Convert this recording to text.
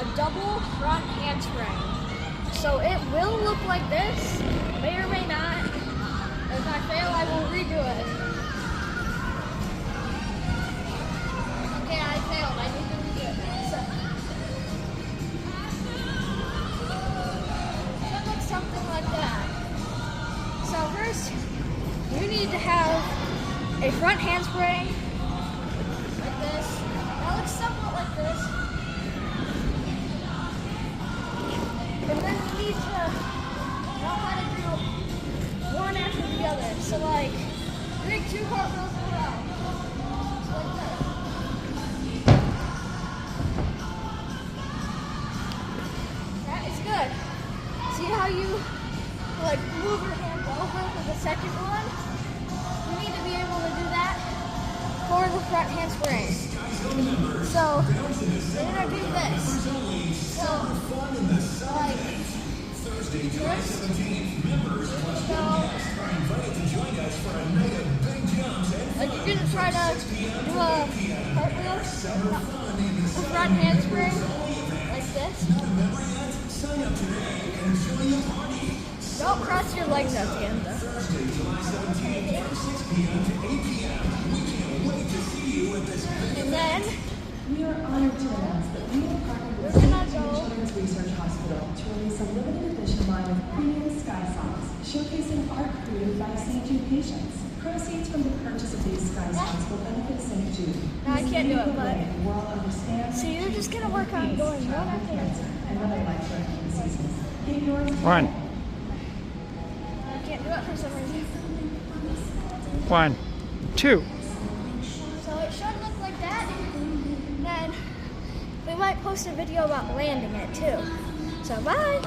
a double front handspring. So it will look like this, may or may not. If I fail, I will redo it. Okay, I failed. I need to redo it. So it looks something like that. So first, you need to have a front handspring like this. That looks somewhat like this. And then you need to know how to do one after the other. So like, big 2 cartwheels in a row. So like this. That is good. See how you like move your hands over for the second one? You need to be able to do that for the front handspring. So you're gonna do this. So like Thursday, July 17th, members plus guests are invited to join us for a night of big jumps and like you're gonna try to do a cartwheel, a front handspring like this. remember yet? Sign up today and join the party. Don't cross your legs at the end though. Thursday, July 17th from 6 p.m. to 8 p.m. We can't wait to see you at this big And then We are honored to announce that we have partnered with we're gonna go Children's Research Hospital to release a limited edition line of premium sky songs, showcasing art created by St. Jude patients. Proceeds from the purchase of these sky songs will benefit St. Jude. No, I can't do it, but The world understands. so you're just gonna work on going one after the other. and other life-threatening diseases. Get yours. One, I can't do it for some reason. 1, 2. So it should look like that. Then we might post a video about landing it too. So bye.